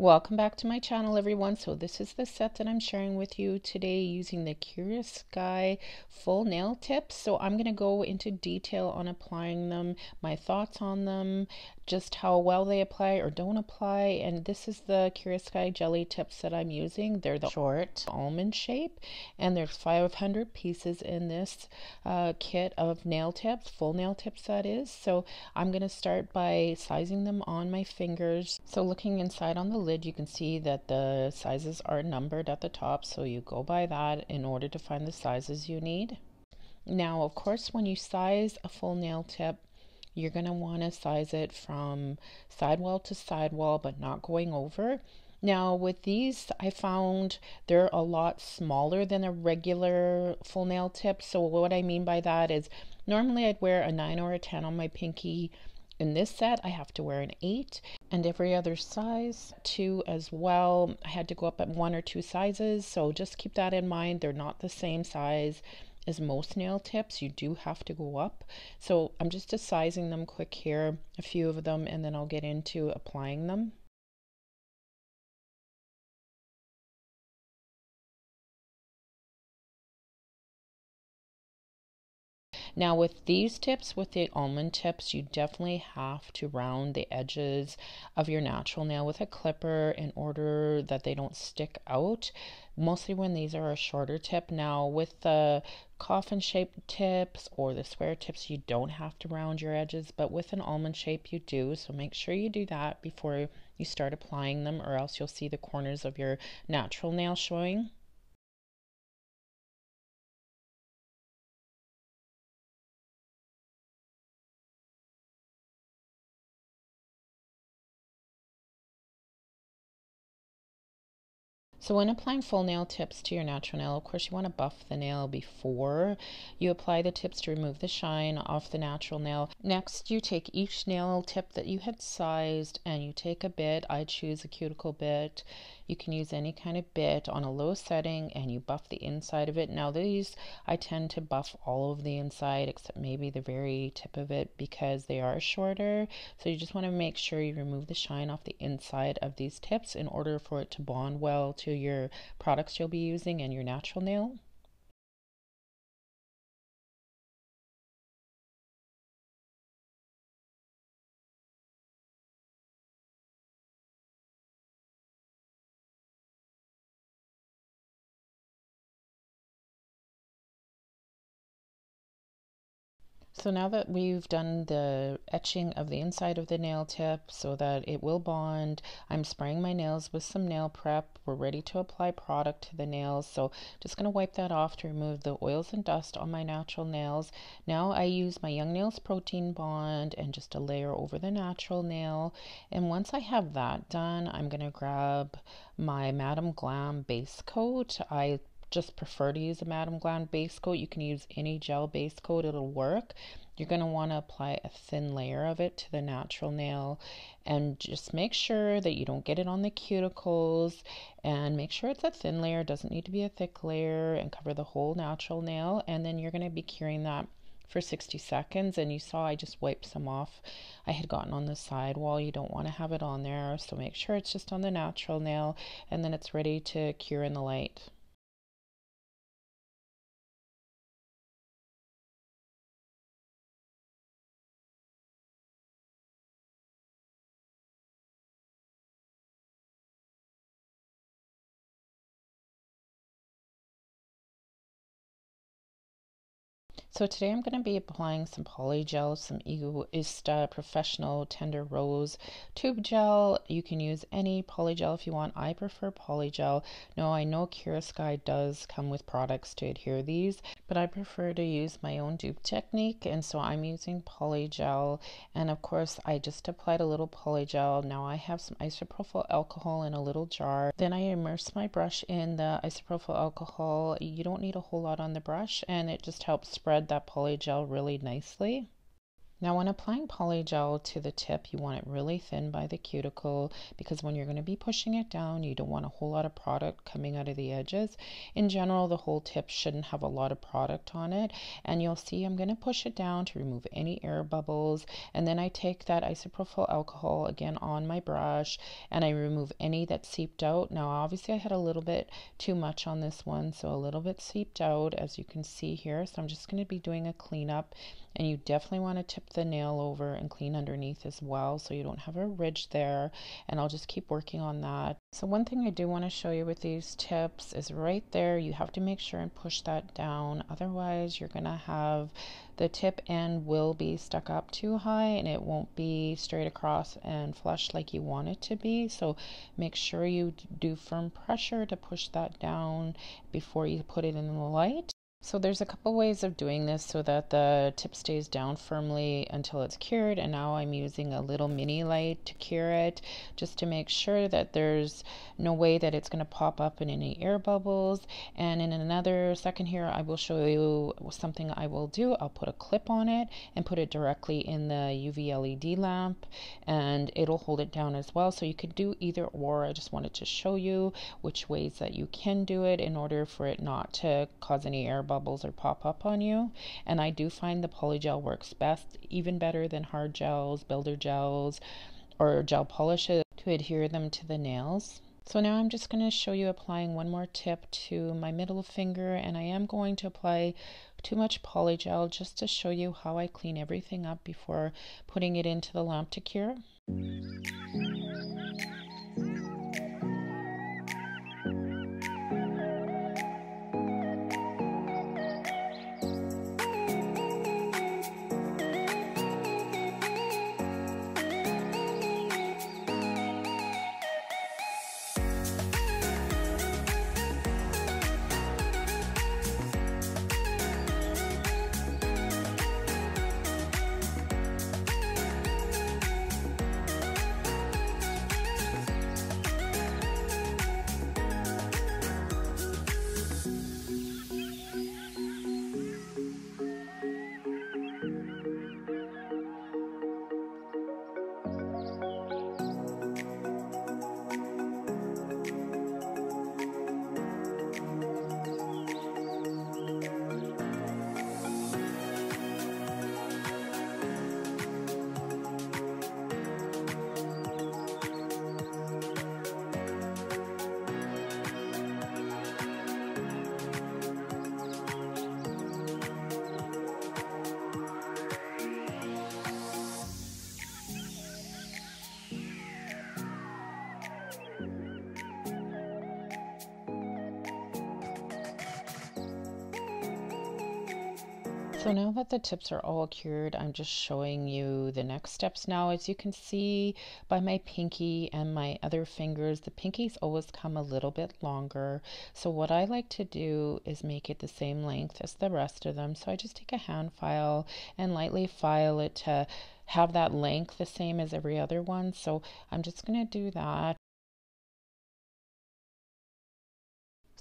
Welcome back to my channel, everyone. So this is the set that I'm sharing with you today using the Kiara Sky full nail tips. So I'm going to go into detail on applying them, my thoughts on them, just how well they apply or don't apply. And this is the Kiara Sky jelly tips that I'm using. They're the short almond shape, and there's 500 pieces in this kit of nail tips, full nail tips that is. So I'm going to start by sizing them on my fingers. So looking inside on the lid, you can see that the sizes are numbered at the top, so you go by that in order to find the sizes you need. Now, of course, when you size a full nail tip, you're going to want to size it from sidewall to sidewall, but not going over. Now with these, I found they're a lot smaller than a regular full nail tip. So what I mean by that is normally I'd wear a 9 or a 10 on my pinky. In this set, I have to wear an 8, and every other size too as well. I had to go up at 1 or 2 sizes, so just keep that in mind. They're not the same size as most nail tips. You do have to go up. So I'm just sizing them quick here, a few of them, and then I'll get into applying them. Now with these tips, with the almond tips, you definitely have to round the edges of your natural nail with a clipper in order that they don't stick out, mostly when these are a shorter tip. Now with the coffin shaped tips or the square tips, you don't have to round your edges, but with an almond shape you do, so make sure you do that before you start applying them, or else you'll see the corners of your natural nail showing. So when applying full nail tips to your natural nail, of course you want to buff the nail before you apply the tips to remove the shine off the natural nail. Next, you take each nail tip that you had sized and you take a bit. I choose a cuticle bit. You can use any kind of bit on a low setting and you buff the inside of it. Now these, I tend to buff all of the inside except maybe the very tip of it because they are shorter. So you just want to make sure you remove the shine off the inside of these tips in order for it to bond well to your products you'll be using and your natural nail. So now that we've done the etching of the inside of the nail tip so that it will bond, I'm spraying my nails with some nail prep. We're ready to apply product to the nails. So just going to wipe that off to remove the oils and dust on my natural nails. Now I use my Young Nails Protein Bond and just a layer over the natural nail. And once I have that done, I'm going to grab my Madam Glam base coat. I just prefer to use a Madam Glam base coat. You can use any gel base coat, it'll work. You're going to want to apply a thin layer of it to the natural nail and just make sure that you don't get it on the cuticles, and make sure it's a thin layer, doesn't need to be a thick layer, and cover the whole natural nail. And then you're going to be curing that for 60 seconds, and you saw I just wiped some off. I had gotten on the side wall. You don't want to have it on there, so make sure it's just on the natural nail, and then it's ready to cure in the light. So today I'm going to be applying some Polygel, some Iguana Professional Tender Rose Tube Gel. You can use any Polygel if you want. I prefer Polygel. Now I know Kiara Sky does come with products to adhere these, but I prefer to use my own dupe technique, and so I'm using Polygel. And of course I just applied a little Polygel. Now I have some isopropyl alcohol in a little jar. Then I immerse my brush in the isopropyl alcohol. You don't need a whole lot on the brush, and it just helps spread that polygel really nicely. Now, when applying polygel to the tip, you want it really thin by the cuticle because when you're going to be pushing it down, you don't want a whole lot of product coming out of the edges. In general, the whole tip shouldn't have a lot of product on it. And you'll see I'm going to push it down to remove any air bubbles. And then I take that isopropyl alcohol again on my brush and I remove any that seeped out. Now, obviously, I had a little bit too much on this one, so a little bit seeped out, as you can see here. So I'm just going to be doing a cleanup. And you definitely want to tip the nail over and clean underneath as well so you don't have a ridge there. And I'll just keep working on that. So one thing I do want to show you with these tips is right there, you have to make sure and push that down. Otherwise, you're going to have the tip end will be stuck up too high and it won't be straight across and flush like you want it to be. So make sure you do firm pressure to push that down before you put it in the light. So there's a couple ways of doing this so that the tip stays down firmly until it's cured, and now I'm using a little mini light to cure it just to make sure that there's no way that it's going to pop up in any air bubbles. And in another second here I will show you something I will do. I'll put a clip on it and put it directly in the UV LED lamp and it'll hold it down as well. So you could do either or. I just wanted to show you which ways that you can do it in order for it not to cause any air bubbles or pop up on you. And I do find the polygel works best, even better than hard gels, builder gels, or gel polishes to adhere them to the nails. So now I'm just going to show you applying one more tip to my middle finger, and I am going to apply too much polygel just to show you how I clean everything up before putting it into the lamp to cure. So now that the tips are all cured, I'm just showing you the next steps now. As you can see by my pinky and my other fingers, the pinkies always come a little bit longer. So what I like to do is make it the same length as the rest of them. So I just take a hand file and lightly file it to have that length the same as every other one. So I'm just going to do that.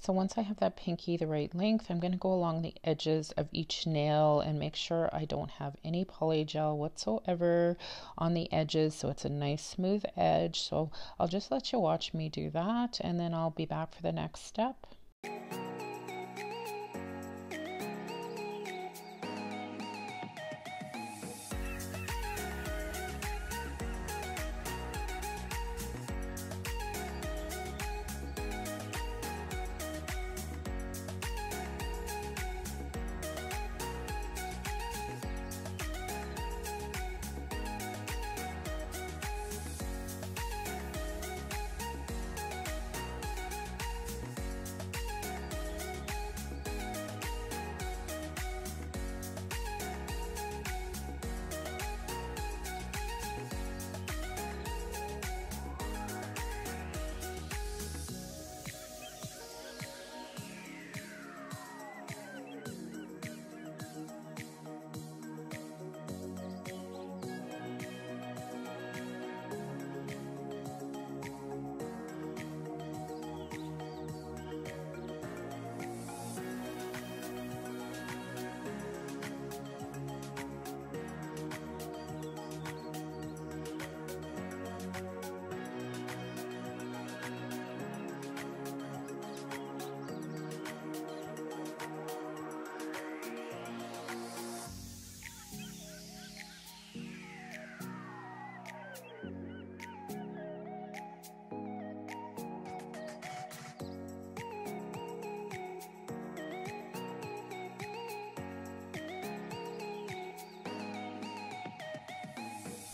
So once I have that pinky the right length, I'm going to go along the edges of each nail and make sure I don't have any polygel whatsoever on the edges, so it's a nice smooth edge. So I'll just let you watch me do that and then I'll be back for the next step.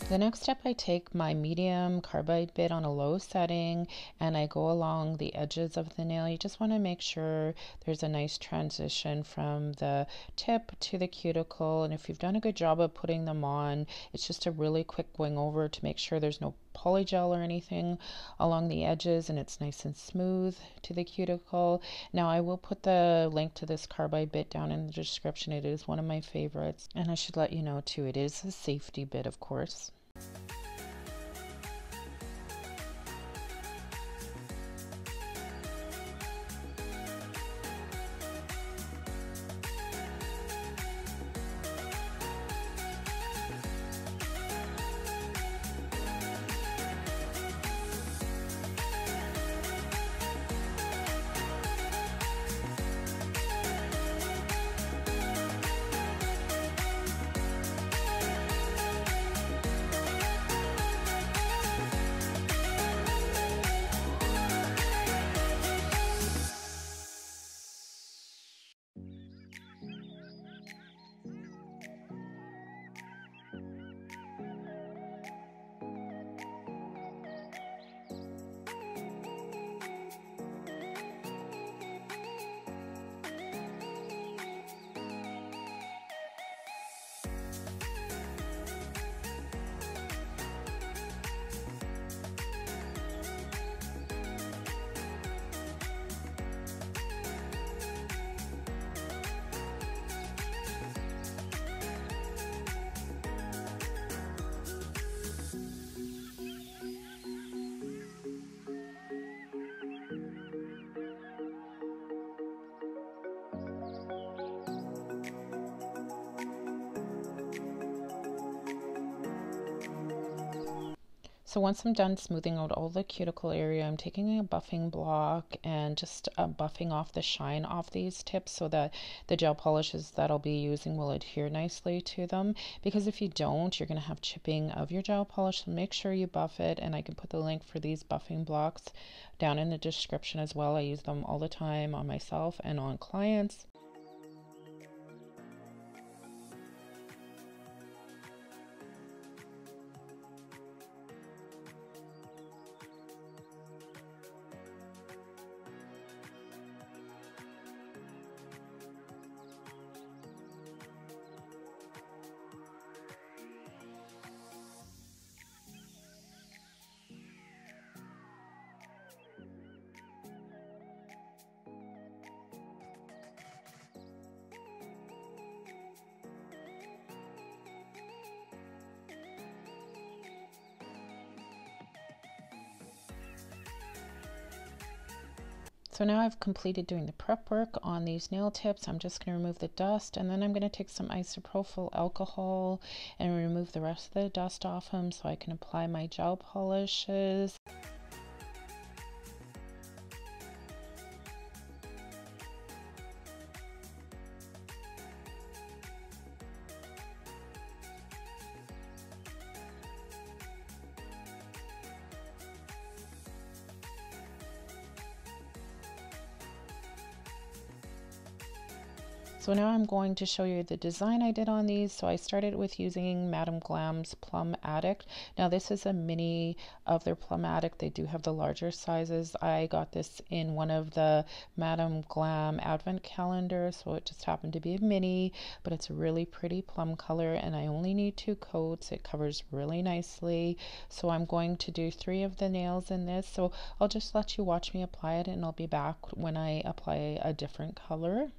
The next step, I take my medium carbide bit on a low setting and I go along the edges of the nail. You just want to make sure there's a nice transition from the tip to the cuticle, and if you've done a good job of putting them on, it's just a really quick going over to make sure there's no polygel or anything along the edges and it's nice and smooth to the cuticle. Now I will put the link to this carbide bit down in the description. It is one of my favorites, and I should let you know too, it is a safety bit, of course. So once I'm done smoothing out all the cuticle area, I'm taking a buffing block and just buffing off the shine off these tips so that the gel polishes that I'll be using will adhere nicely to them. Because if you don't, you're going to have chipping of your gel polish, so make sure you buff it. And I can put the link for these buffing blocks down in the description as well. I use them all the time on myself and on clients. So now I've completed doing the prep work on these nail tips. I'm just going to remove the dust, and then I'm going to take some isopropyl alcohol and remove the rest of the dust off them so I can apply my gel polishes. So now I'm going to show you the design I did on these. So I started with using Madame Glam's Plum Addict. Now this is a mini of their Plum Addict. They do have the larger sizes. I got this in one of the Madame Glam advent calendars, so it just happened to be a mini, but it's a really pretty plum color, and I only need 2 coats. It covers really nicely. So I'm going to do 3 of the nails in this. So I'll just let you watch me apply it, and I'll be back when I apply a different color.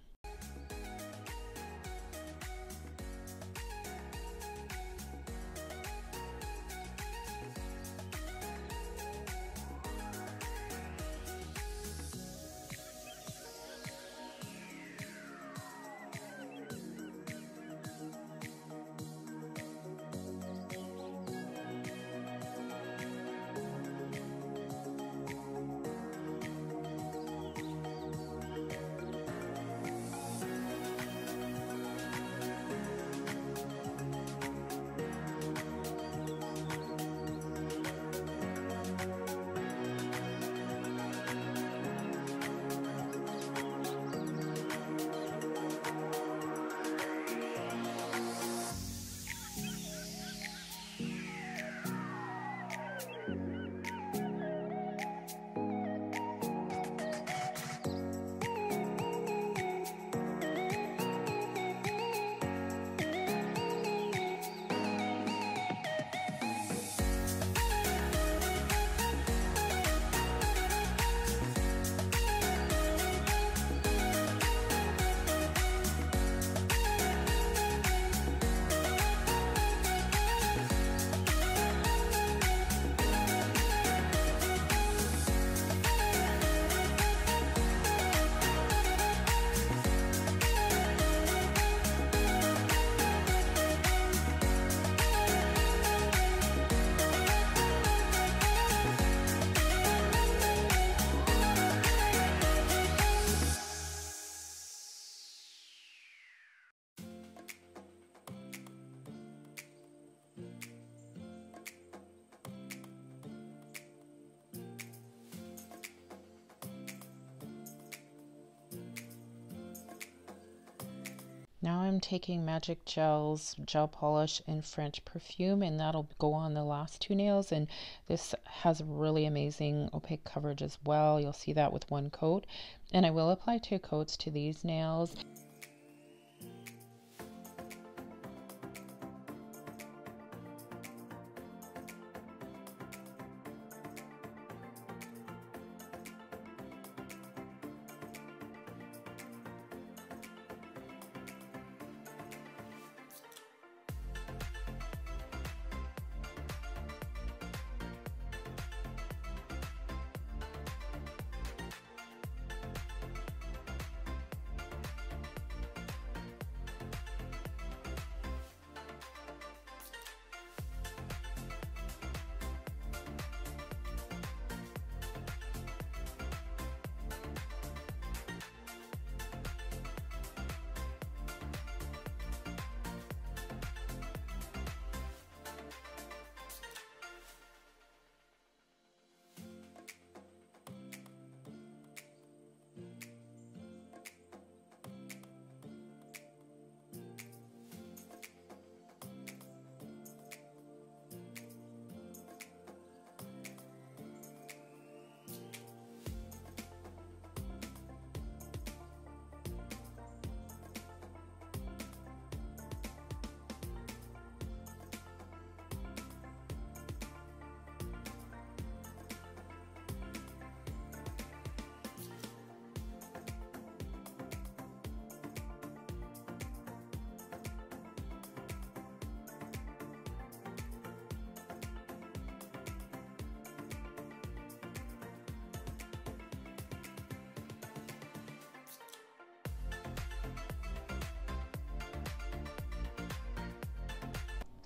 Now I'm taking Magic Gel's gel polish and French perfume, and that'll go on the last two nails. And this has really amazing opaque coverage as well. You'll see that with one coat. And I will apply 2 coats to these nails.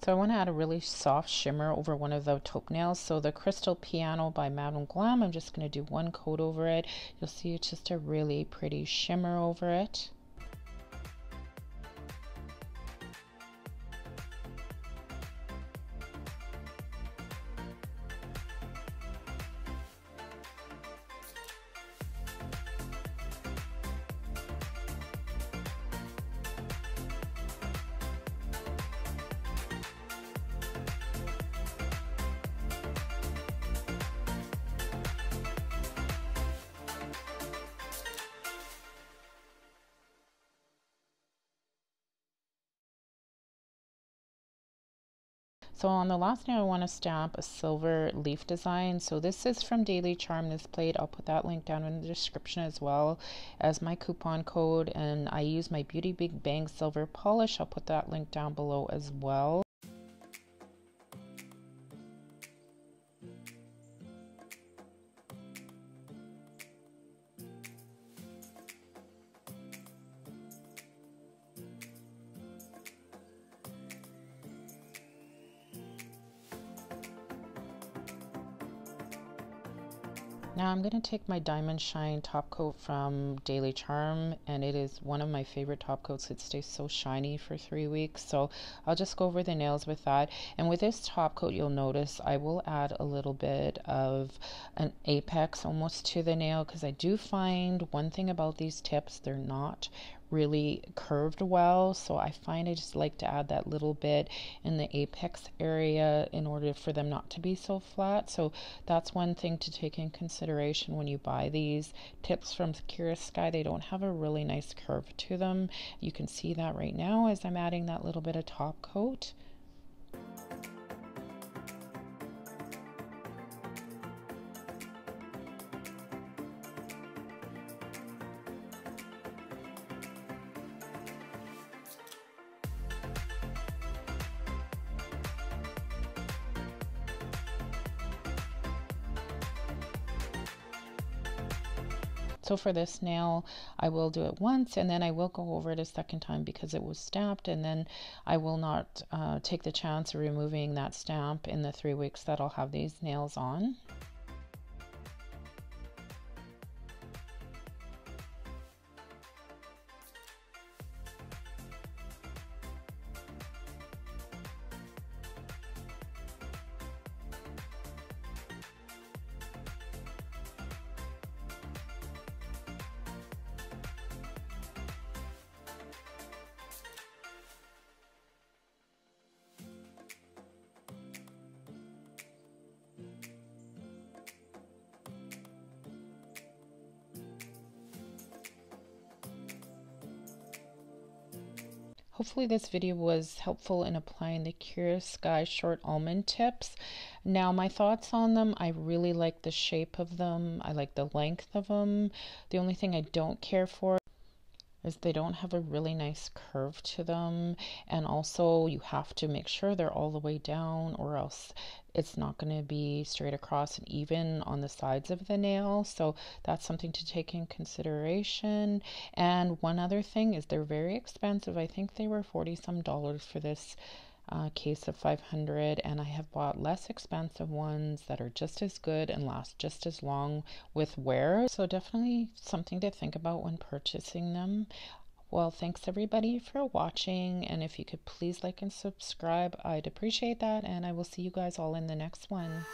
So I want to add a really soft shimmer over one of the taupe nails. So the Crystal Piano by GLAM, I'm just going to do 1 coat over it. You'll see it's just a really pretty shimmer over it. So on the last nail, I want to stamp a silver leaf design. So this is from Daily Charme, this plate. I'll put that link down in the description as well as my coupon code. And I use my Beauty Big Bang silver polish. I'll put that link down below as well. Now I'm going to take my Diamond Shine top coat from Daily Charme, and it is one of my favorite top coats. It stays so shiny for 3 weeks. So I'll just go over the nails with that. And with this top coat, you'll notice I will add a little bit of an apex almost to the nail, because I do find one thing about these tips, they're not really curved well, so I find I just like to add that little bit in the apex area in order for them not to be so flat. So that's one thing to take in consideration when you buy these tips from Kiara Sky. They don't have a really nice curve to them. You can see that right now as I'm adding that little bit of top coat. So for this nail, I will do it once, and then I will go over it a second time because it was stamped, and then I will not take the chance of removing that stamp in the 3 weeks that I'll have these nails on. hopefully this video was helpful in applying the Kiara Sky short almond tips. Now my thoughts on them, I really like the shape of them. I like the length of them. The only thing I don't care for is they don't have a really nice curve to them, and also you have to make sure they're all the way down, or else it's not going to be straight across and even on the sides of the nail. So that's something to take in consideration. And one other thing is they're very expensive. I think they were $40 some for this case of 500, and I have bought less expensive ones that are just as good and last just as long with wear. So definitely something to think about when purchasing them. Well, thanks everybody for watching, and if you could please like and subscribe, I'd appreciate that, and I will see you guys all in the next one.